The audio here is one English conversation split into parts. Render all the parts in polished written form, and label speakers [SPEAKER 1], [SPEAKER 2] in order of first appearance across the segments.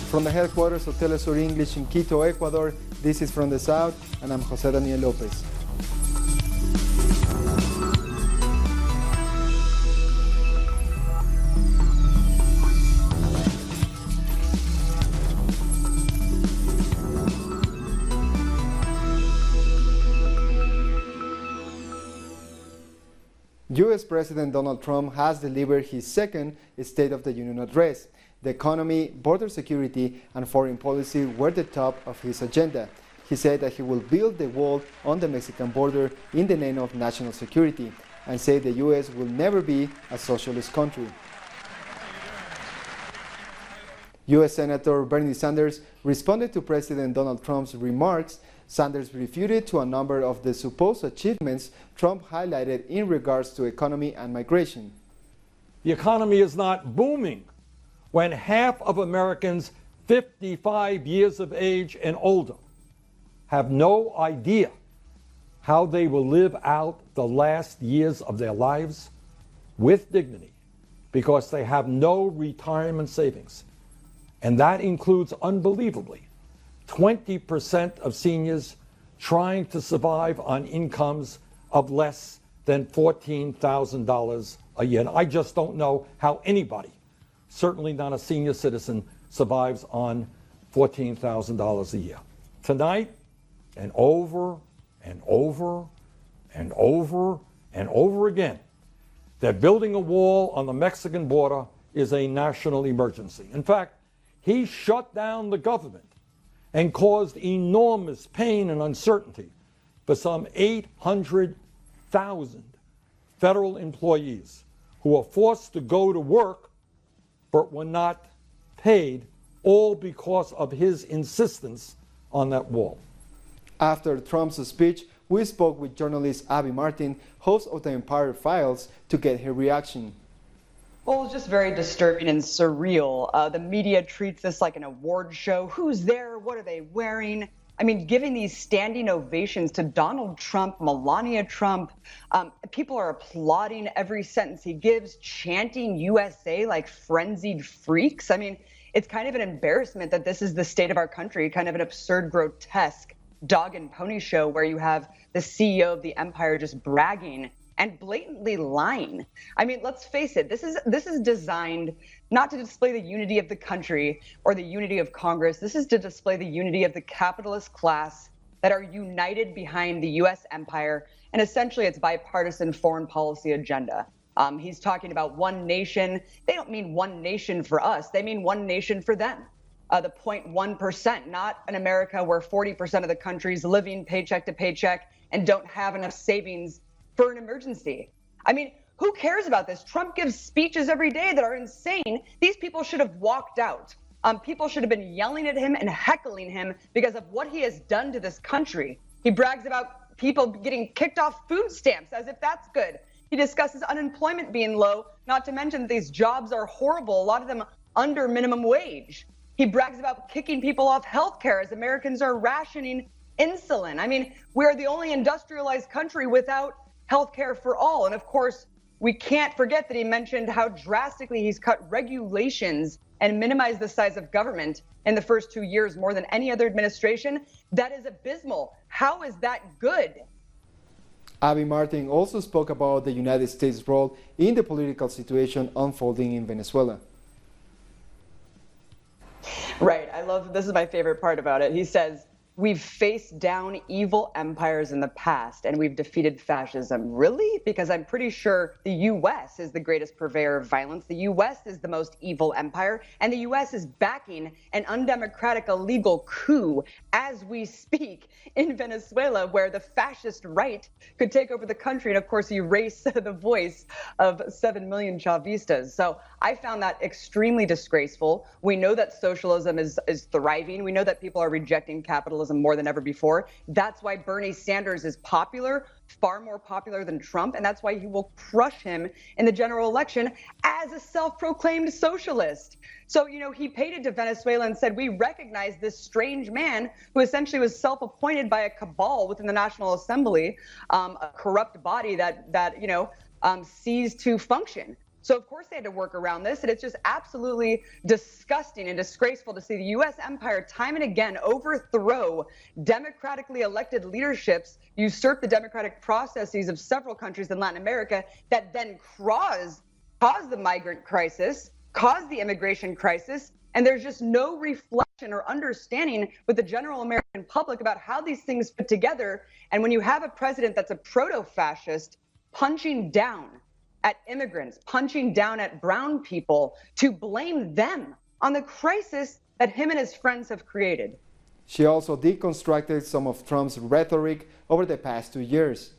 [SPEAKER 1] From the headquarters of Telesur English in Quito, Ecuador, this is From the South, and I'm Jose Daniel Lopez. U.S. President Donald Trump has delivered his second State of the Union address. The economy, border security, and foreign policy were the top of his agenda. He said that he will build the wall on the Mexican border in the name of national security, and said the U.S. will never be a socialist country. U.S. Senator Bernie Sanders responded to President Donald Trump's remarks. Sanders refuted to a number of the supposed achievements Trump highlighted in regards to economy and migration.
[SPEAKER 2] The economy is not booming when half of Americans 55 years of age and older have no idea how they will live out the last years of their lives with dignity because they have no retirement savings. And that includes, unbelievably, 20% of seniors trying to survive on incomes of less than $14,000 a year. And I just don't know how anybody, certainly not a senior citizen, survives on $14,000 a year. Tonight, and over and over and over and over again, that building a wall on the Mexican border is a national emergency. In fact, he shut down the government and caused enormous pain and uncertainty for some 800,000 federal employees who were forced to go to work but were not paid, all because of his insistence on that wall.
[SPEAKER 1] After Trump's speech, we spoke with journalist Abby Martin, host of the Empire Files, to get her reaction.
[SPEAKER 3] Well, it's just very disturbing and surreal. The media treats this like an award show. Who's there? What are they wearing? I mean, giving these standing ovations to Donald Trump, Melania Trump. People are applauding every sentence he gives, chanting USA like frenzied freaks. I mean, it's kind of an embarrassment that this is the state of our country, kind of an absurd, grotesque dog and pony show where you have the CEO of the empire just bragging and blatantly lying. I mean, let's face it, this is designed not to display the unity of the country or the unity of Congress. This is to display the unity of the capitalist class that are united behind the U.S. empire and essentially its bipartisan foreign policy agenda. He's talking about one nation. They don't mean one nation for us. They mean one nation for them. The 0.1%, not an America where 40% of the country's living paycheck to paycheck and don't have enough savings for an emergency. I mean, who cares about this? Trump gives speeches every day that are insane. These people should have walked out. People should have been yelling at him and heckling him because of what he has done to this country. He brags about people getting kicked off food stamps as if that's good. He discusses unemployment being low, not to mention that these jobs are horrible, a lot of them under minimum wage. He brags about kicking people off health care as Americans are rationing insulin. I mean, we're the only industrialized country without health care for all. And of course, we can't forget that he mentioned how drastically he's cut regulations and minimized the size of government in the first 2 years more than any other administration. That is abysmal. How is that good?
[SPEAKER 1] Abby Martin also spoke about the United States' role in the political situation unfolding in Venezuela.
[SPEAKER 3] Right. This is my favorite part about it. He says, we've faced down evil empires in the past and we've defeated fascism. Really? Because I'm pretty sure the U.S. is the greatest purveyor of violence. The U.S. is the most evil empire, and the U.S. is backing an undemocratic illegal coup as we speak in Venezuela, where the fascist right could take over the country and, of course, erase the voice of 7 million Chavistas. So I found that extremely disgraceful. We know that socialism is thriving. We know that people are rejecting capitalism more than ever before. That's why Bernie Sanders is popular, far more popular than Trump, and that's why he will crush him in the general election as a self-proclaimed socialist. So, he paid it to Venezuela and said, we recognize this strange man who essentially was self-appointed by a cabal within the National Assembly, a corrupt body that ceased to function. So of course they had to work around this, and it's just absolutely disgusting and disgraceful to see the U.S. empire time and again overthrow democratically elected leaderships, usurp the democratic processes of several countries in Latin America that then cause the migrant crisis, cause the immigration crisis, and there's just no reflection or understanding with the general American public about how these things fit together. And when you have a president that's a proto-fascist punching down at immigrants, punching down at brown people to blame them on the crisis that him and his friends have created.
[SPEAKER 1] She also deconstructed some of Trump's rhetoric over the past 2 years.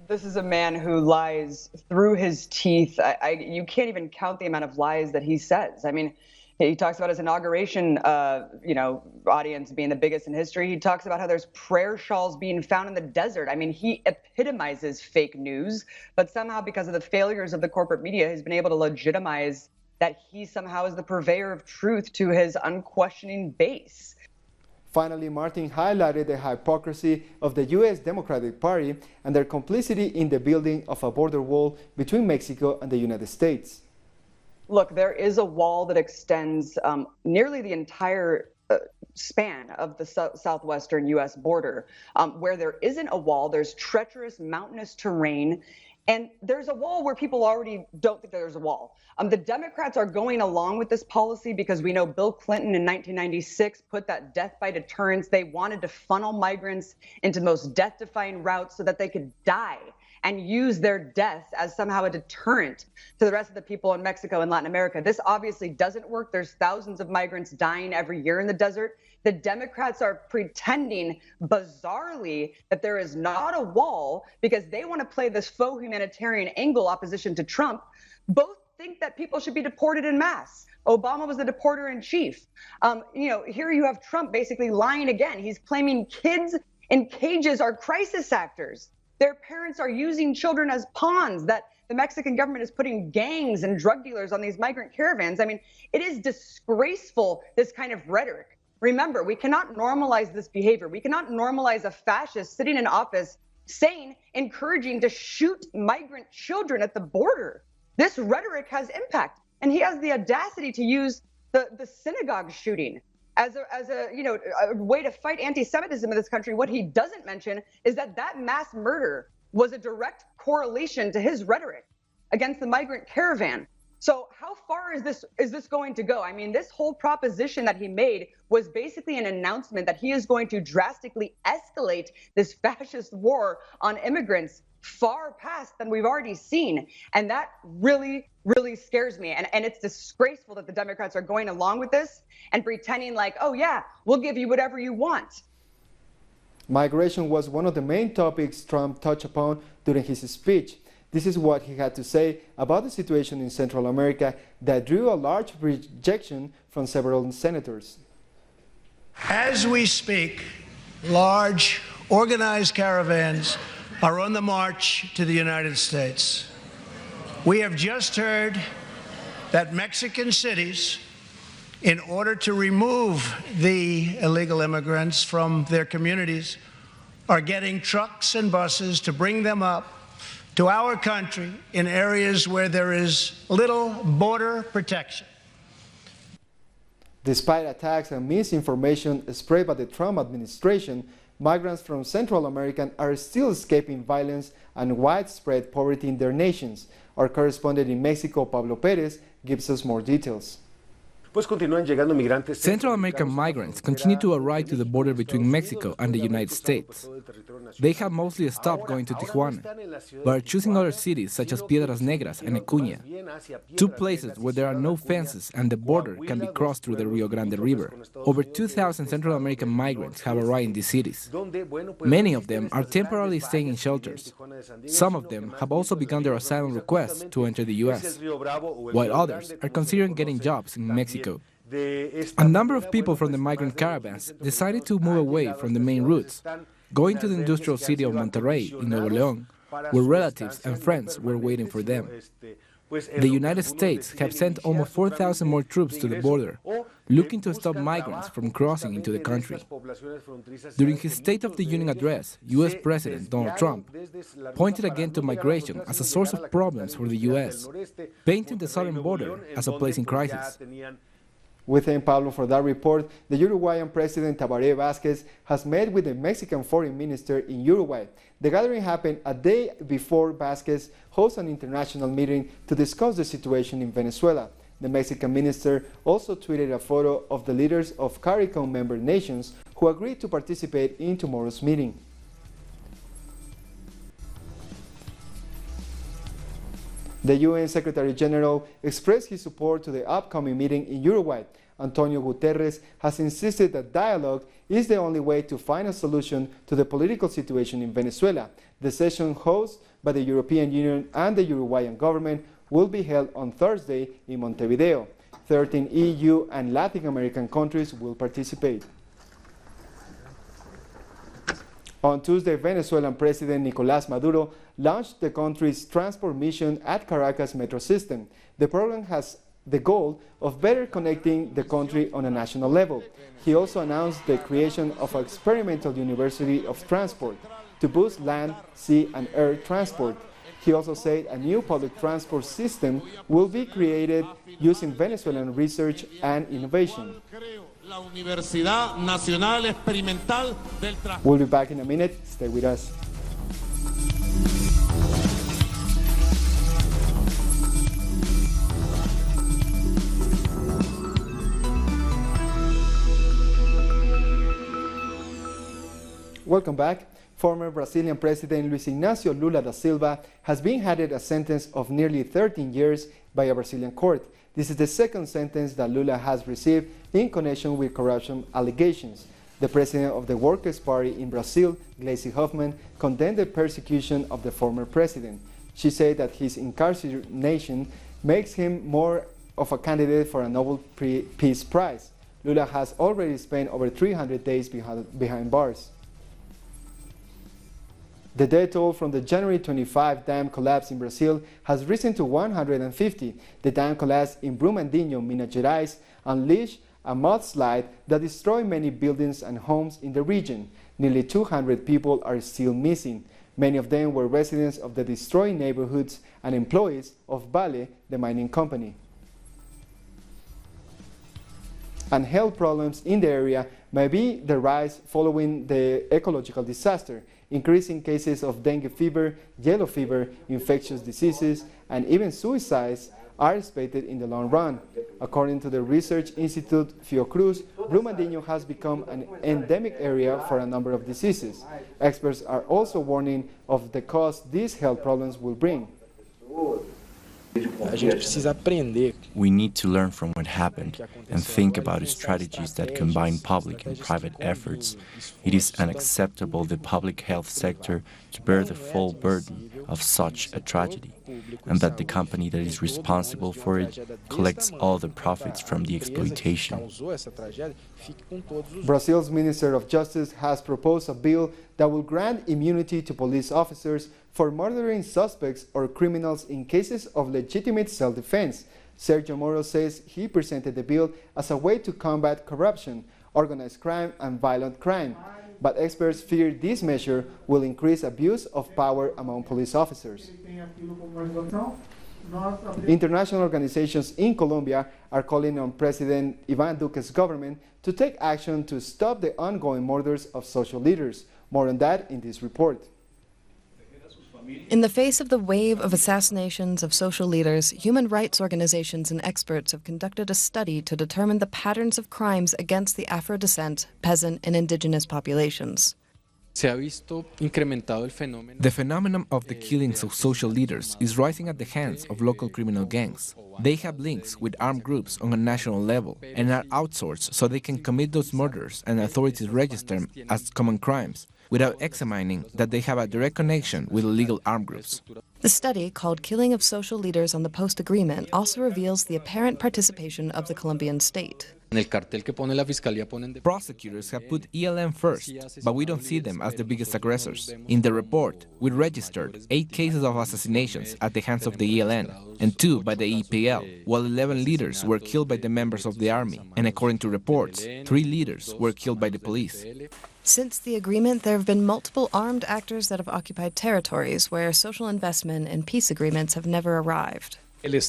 [SPEAKER 3] This is a man who lies through his teeth. You can't even count the amount of lies that he says. I mean, he talks about his inauguration, audience being the biggest in history. He talks about how there's prayer shawls being found in the desert. I mean, he epitomizes fake news, but somehow because of the failures of the corporate media, he's been able to legitimize that he somehow is the purveyor of truth to his unquestioning base.
[SPEAKER 1] Finally, Martin highlighted the hypocrisy of the U.S. Democratic Party and their complicity in the building of a border wall between Mexico and the United States.
[SPEAKER 3] Look, there is a wall that extends nearly the entire span of the southwestern U.S. border. Where there isn't a wall, there's treacherous mountainous terrain, and there's a wall where people already don't think that there's a wall. The Democrats are going along with this policy because we know Bill Clinton in 1996 put that death by deterrence. They wanted to funnel migrants into the most death-defying routes so that they could die and use their deaths as somehow a deterrent to the rest of the people in Mexico and Latin America. This obviously doesn't work. There's thousands of migrants dying every year in the desert. The Democrats are pretending bizarrely that there is not a wall because they want to play this faux humanitarian angle opposition to Trump. Both think that people should be deported en masse. Obama was the deporter in chief. Here you have Trump basically lying again. He's claiming kids in cages are crisis actors. Their parents are using children as pawns, that the Mexican government is putting gangs and drug dealers on these migrant caravans. I mean, it is disgraceful, this kind of rhetoric. Remember, we cannot normalize this behavior. We cannot normalize a fascist sitting in office encouraging to shoot migrant children at the border. This rhetoric has impact, and he has the audacity to use the synagogue shooting as a way to fight anti-Semitism in this country. What he doesn't mention is that mass murder was a direct correlation to his rhetoric against the migrant caravan. So how far is this going to go? I mean, this whole proposition that he made was basically an announcement that he is going to drastically escalate this fascist war on immigrants far past than we've already seen. And that really, really scares me. And it's disgraceful that the Democrats are going along with this and pretending like, oh yeah, we'll give you whatever you want.
[SPEAKER 1] Migration was one of the main topics Trump touched upon during his speech. This is what he had to say about the situation in Central America that drew a large rejection from several senators.
[SPEAKER 4] As we speak, large organized caravans are on the march to the United States. We have just heard that Mexican cities, in order to remove the illegal immigrants from their communities, are getting trucks and buses to bring them up to our country in areas where there is little border protection.
[SPEAKER 1] Despite attacks and misinformation spread by the Trump administration, migrants from Central America are still escaping violence and widespread poverty in their nations. Our correspondent in Mexico, Pablo Perez, gives us more details.
[SPEAKER 5] Central American migrants continue to arrive to the border between Mexico and the United States. They have mostly stopped going to Tijuana, but are choosing other cities such as Piedras Negras and Acuña, two places where there are no fences and the border can be crossed through the Rio Grande River. Over 2,000 Central American migrants have arrived in these cities. Many of them are temporarily staying in shelters. Some of them have also begun their asylum requests to enter the U.S., while others are considering getting jobs in Mexico. A number of people from the migrant caravans decided to move away from the main routes, going to the industrial city of Monterrey in Nuevo León, where relatives and friends were waiting for them. The United States have sent almost 4,000 more troops to the border, looking to stop migrants from crossing into the country. During his State of the Union address, U.S. President Donald Trump pointed again to migration as a source of problems for the U.S., painting the southern border as a place in crisis.
[SPEAKER 1] Within Pablo, for that report, the Uruguayan President Tabaré Vázquez has met with the Mexican Foreign Minister in Uruguay. The gathering happened a day before Vázquez hosts an international meeting to discuss the situation in Venezuela. The Mexican minister also tweeted a photo of the leaders of CARICOM member nations who agreed to participate in tomorrow's meeting. The UN Secretary-General expressed his support to the upcoming meeting in Uruguay. Antonio Guterres has insisted that dialogue is the only way to find a solution to the political situation in Venezuela. The session hosted by the European Union and the Uruguayan government will be held on Thursday in Montevideo. 13 EU and Latin American countries will participate. On Tuesday, Venezuelan President Nicolás Maduro launched the country's transport mission at Caracas metro system. The program has the goal of better connecting the country on a national level. He also announced the creation of an experimental university of transport to boost land, sea, and air transport. He also said a new public transport system will be created using Venezuelan research and innovation. We'll be back in a minute. Stay with us. Welcome back. Former Brazilian President Luiz Inácio Lula da Silva has been handed a sentence of nearly 13 years by a Brazilian court. This is the second sentence that Lula has received in connection with corruption allegations. The president of the Workers' Party in Brazil, Gleisi Hoffmann, condemned the persecution of the former president. She said that his incarceration makes him more of a candidate for a Nobel Peace Prize. Lula has already spent over 300 days behind bars. The death toll from the January 25 dam collapse in Brazil has risen to 150. The dam collapse in Brumadinho, Minas Gerais, unleashed a mudslide that destroyed many buildings and homes in the region. Nearly 200 people are still missing. Many of them were residents of the destroyed neighborhoods and employees of Vale, the mining company. And health problems in the area may be the rise following the ecological disaster. Increasing cases of dengue fever, yellow fever, infectious diseases, and even suicides are expected in the long run. According to the research institute Fiocruz, Brumadinho has become an endemic area for a number of diseases. Experts are also warning of the cost these health problems will bring.
[SPEAKER 6] We need to learn from what happened and think about strategies that combine public and private efforts. It is unacceptable the public health sector to bear the full burden of such a tragedy, and that the company that is responsible for it collects all the profits from the exploitation.
[SPEAKER 1] Brazil's Minister of Justice has proposed a bill that will grant immunity to police officers for murdering suspects or criminals in cases of legitimate self-defense. Sergio Moro says he presented the bill as a way to combat corruption, organized crime, and violent crime. But experts fear this measure will increase abuse of power among police officers. International organizations in Colombia are calling on President Iván Duque's government to take action to stop the ongoing murders of social leaders. More on that in this report.
[SPEAKER 7] In the face of the wave of assassinations of social leaders, human rights organizations and experts have conducted a study to determine the patterns of crimes against the Afro-descent, peasant, and indigenous populations.
[SPEAKER 5] The phenomenon of the killings of social leaders is rising at the hands of local criminal gangs. They have links with armed groups on a national level and are outsourced so they can commit those murders and authorities register them as common crimes without examining that they have a direct connection with illegal armed groups.
[SPEAKER 7] The study, called Killing of Social Leaders on the Post-Agreement, also reveals the apparent participation of the Colombian state.
[SPEAKER 5] Prosecutors have put ELN first, but we don't see them as the biggest aggressors. In the report, we registered 8 cases of assassinations at the hands of the ELN and 2 by the EPL, while 11 leaders were killed by the members of the army, and according to reports, 3 leaders were killed by the police.
[SPEAKER 7] Since the agreement, there have been multiple armed actors that have occupied territories where social investment and peace agreements have never arrived.
[SPEAKER 6] The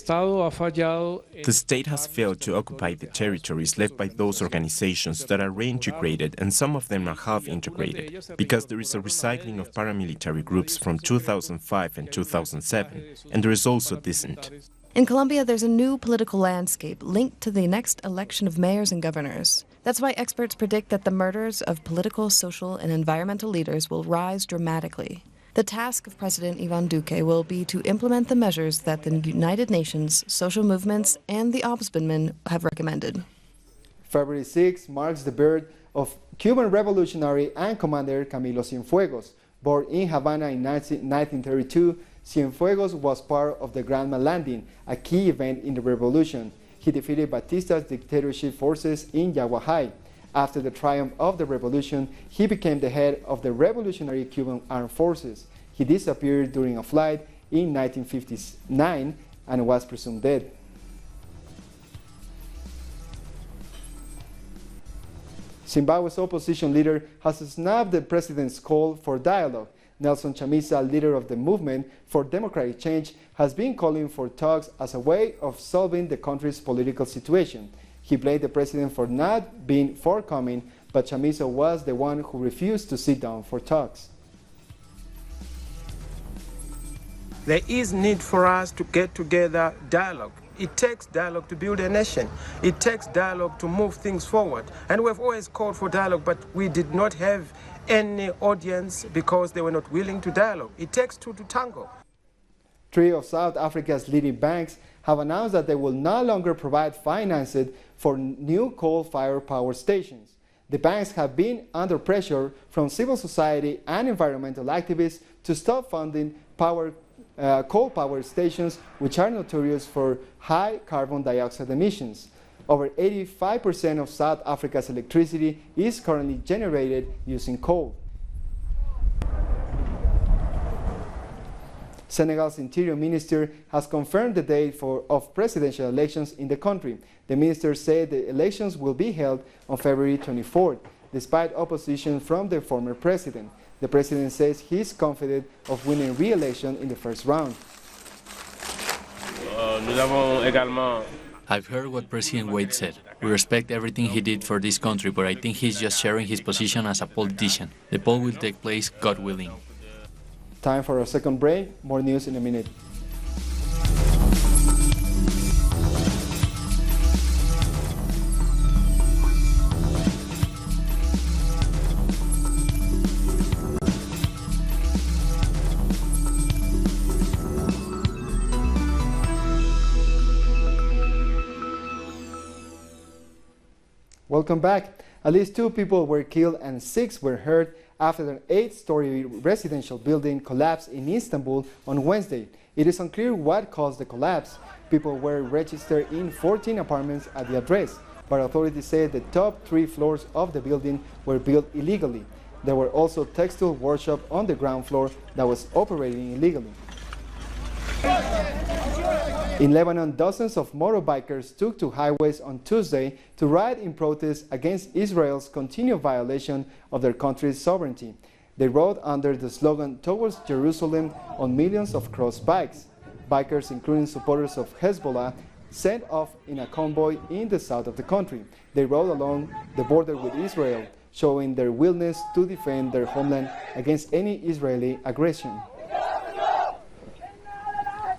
[SPEAKER 6] state has failed to occupy the territories left by those organizations that are reintegrated, and some of them are half-integrated, because there is a recycling of paramilitary groups from 2005 and 2007, and there is also dissent.
[SPEAKER 7] In Colombia, there's a new political landscape linked to the next election of mayors and governors. That's why experts predict that the murders of political, social, and environmental leaders will rise dramatically. The task of President Iván Duque will be to implement the measures that the United Nations, social movements, and the Ombudsman have recommended.
[SPEAKER 1] February 6 marks the birth of Cuban revolutionary and commander Camilo Cienfuegos. Born in Havana in 1932, Cienfuegos was part of the Granma Landing, a key event in the revolution. He defeated Batista's dictatorship forces in Yaguajay. After the triumph of the revolution, he became the head of the Revolutionary Cuban Armed Forces. He disappeared during a flight in 1959 and was presumed dead. Zimbabwe's opposition leader has snapped the president's call for dialogue. Nelson Chamisa, leader of the Movement for Democratic Change, has been calling for talks as a way of solving the country's political situation. He blamed the president for not being forthcoming, but Chamisa was the one who refused to sit down for talks.
[SPEAKER 8] There is need for us to get together dialogue. It takes dialogue to build a nation. It takes dialogue to move things forward. And we've always called for dialogue, but we did not have any audience because they were not willing to dialogue. It takes 2 to tango.
[SPEAKER 1] 3 of South Africa's leading banks have announced that they will no longer provide financing for new coal-fired power stations. The banks have been under pressure from civil society and environmental activists to stop funding coal-powered stations, which are notorious for high carbon dioxide emissions. Over 85% of South Africa's electricity is currently generated using coal. Senegal's Interior Minister has confirmed the date of presidential elections in the country. The minister said the elections will be held on February 24th, despite opposition from the former president. The president says he's confident of winning re-election in the first round.
[SPEAKER 9] I've heard what President Wade said. We respect everything he did for this country, but I think he's just sharing his position as a politician. The poll will take place, God willing.
[SPEAKER 1] Time for a second break. More news in a minute. Welcome back. At least 2 people were killed and 6 were hurt after an 8-story residential building collapsed in Istanbul on Wednesday. It is unclear what caused the collapse. People were registered in 14 apartments at the address, but authorities say the top 3 floors of the building were built illegally. There were also textile workshop on the ground floor that was operating illegally. In Lebanon, dozens of motorbikers took to highways on Tuesday to ride in protest against Israel's continued violation of their country's sovereignty. They rode under the slogan "Towards Jerusalem" on millions of cross bikes. Bikers, including supporters of Hezbollah, set off in a convoy in the south of the country. They rode along the border with Israel, showing their willingness to defend their homeland against any Israeli aggression.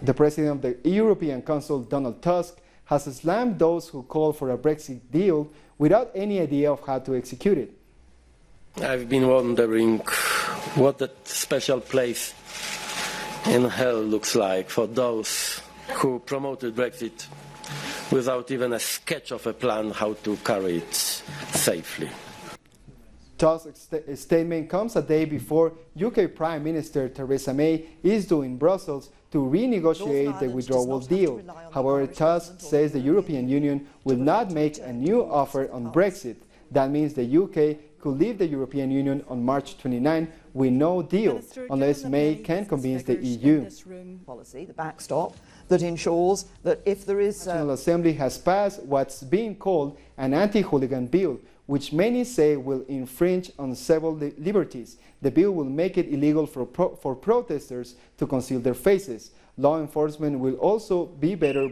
[SPEAKER 1] The president of the European Council, Donald Tusk, has slammed those who call for a Brexit deal without any idea of how to execute it.
[SPEAKER 10] I've been wondering what that special place in hell looks like for those who promoted Brexit without even a sketch of a plan how to carry it safely.
[SPEAKER 1] Tusk's statement comes a day before UK Prime Minister Theresa May is due in Brussels to renegotiate the withdrawal deal. However, Tusk says the European Union will not make a new offer on Brexit. That means the UK could leave the European Union on March 29 with no deal, unless May can convince the EU.
[SPEAKER 11] Policy, the backstop, that ensures that if there is...
[SPEAKER 1] The National Assembly has passed what's being called an anti-hooligan bill, which many say will infringe on several liberties. The bill will make it illegal for protesters to conceal their faces. Law enforcement will also be better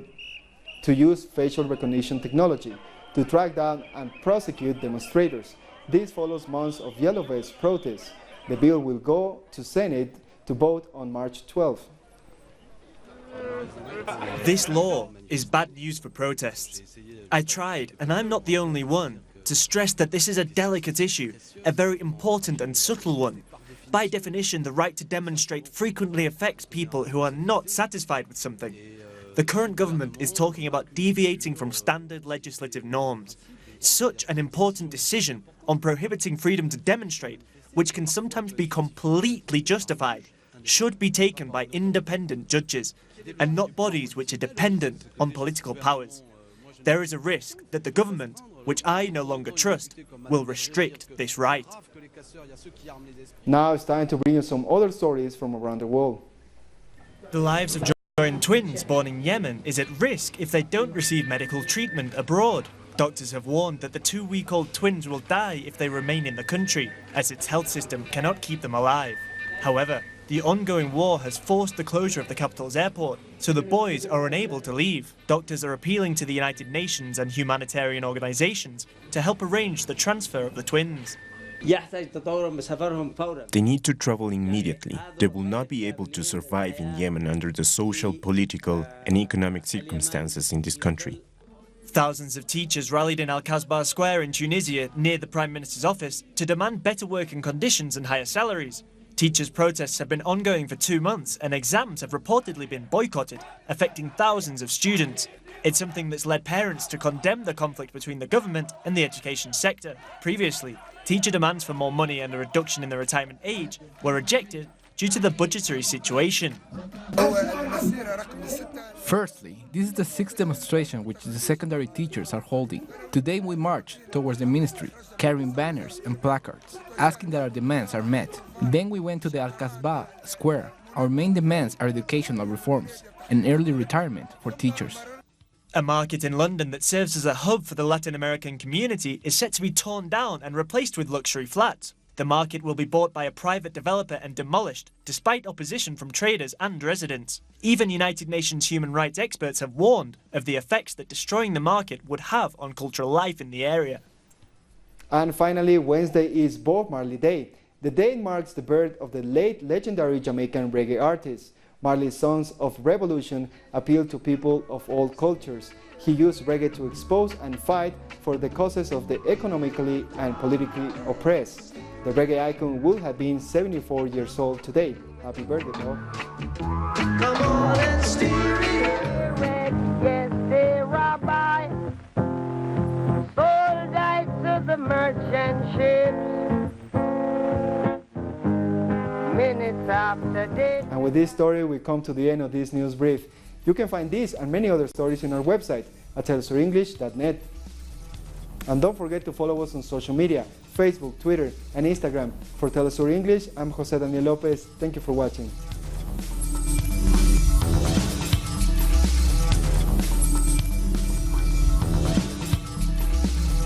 [SPEAKER 1] to use facial recognition technology to track down and prosecute demonstrators. This follows months of yellow vest protests. The bill will go to Senate to vote on March 12th.
[SPEAKER 12] This law is bad news for protests. I tried, and I'm not the only one, to stress that this is a delicate issue, a very important and subtle one. By definition, the right to demonstrate frequently affects people who are not satisfied with something. The current government is talking about deviating from standard legislative norms. Such an important decision on prohibiting freedom to demonstrate, which can sometimes be completely justified, should be taken by independent judges and not bodies which are dependent on political powers. There is a risk that the government, which I no longer trust, will restrict this right.
[SPEAKER 1] Now it's time to bring you some other stories from around the world.
[SPEAKER 12] The lives of joint twins born in Yemen is at risk if they don't receive medical treatment abroad. Doctors have warned that the 2-week-old twins will die if they remain in the country, as its health system cannot keep them alive. However, the ongoing war has forced the closure of the capital's airport, so the boys are unable to leave. Doctors are appealing to the United Nations and humanitarian organizations to help arrange the transfer of the twins.
[SPEAKER 13] They need to travel immediately. They will not be able to survive in Yemen under the social, political, and economic circumstances in this country.
[SPEAKER 12] Thousands of teachers rallied in Al-Kasbah Square in Tunisia, near the Prime Minister's office, to demand better working conditions and higher salaries. Teachers' protests have been ongoing for 2 months, and exams have reportedly been boycotted, affecting thousands of students. It's something that's led parents to condemn the conflict between the government and the education sector. Previously, teacher demands for more money and a reduction in the retirement age were rejected due to the budgetary situation.
[SPEAKER 5] Firstly, this is the 6th demonstration which the secondary teachers are holding. Today we march towards the ministry, carrying banners and placards, asking that our demands are met. Then we went to the Al-Kasbah Square. Our main demands are educational reforms and early retirement for teachers.
[SPEAKER 12] A market in London that serves as a hub for the Latin American community is set to be torn down and replaced with luxury flats. The market will be bought by a private developer and demolished, despite opposition from traders and residents. Even United Nations human rights experts have warned of the effects that destroying the market would have on cultural life in the area.
[SPEAKER 1] And finally, Wednesday is Bob Marley Day. The day marks the birth of the late legendary Jamaican reggae artist. Marley's songs of revolution appeal to people of all cultures. He used reggae to expose and fight for the causes of the economically and politically oppressed. The reggae icon would have been 74 years old today. Happy birthday, Bob.
[SPEAKER 14] Come on and steer it. Yes, they rabbi. Sold I to the merchant ships. Minutes after day.
[SPEAKER 1] And with this story, we come to the end of this news brief. You can find this and many other stories on our website at telesurenglish.net. And don't forget to follow us on social media, Facebook, Twitter, and Instagram. For Telesur English, I'm Jose Daniel Lopez. Thank you for watching.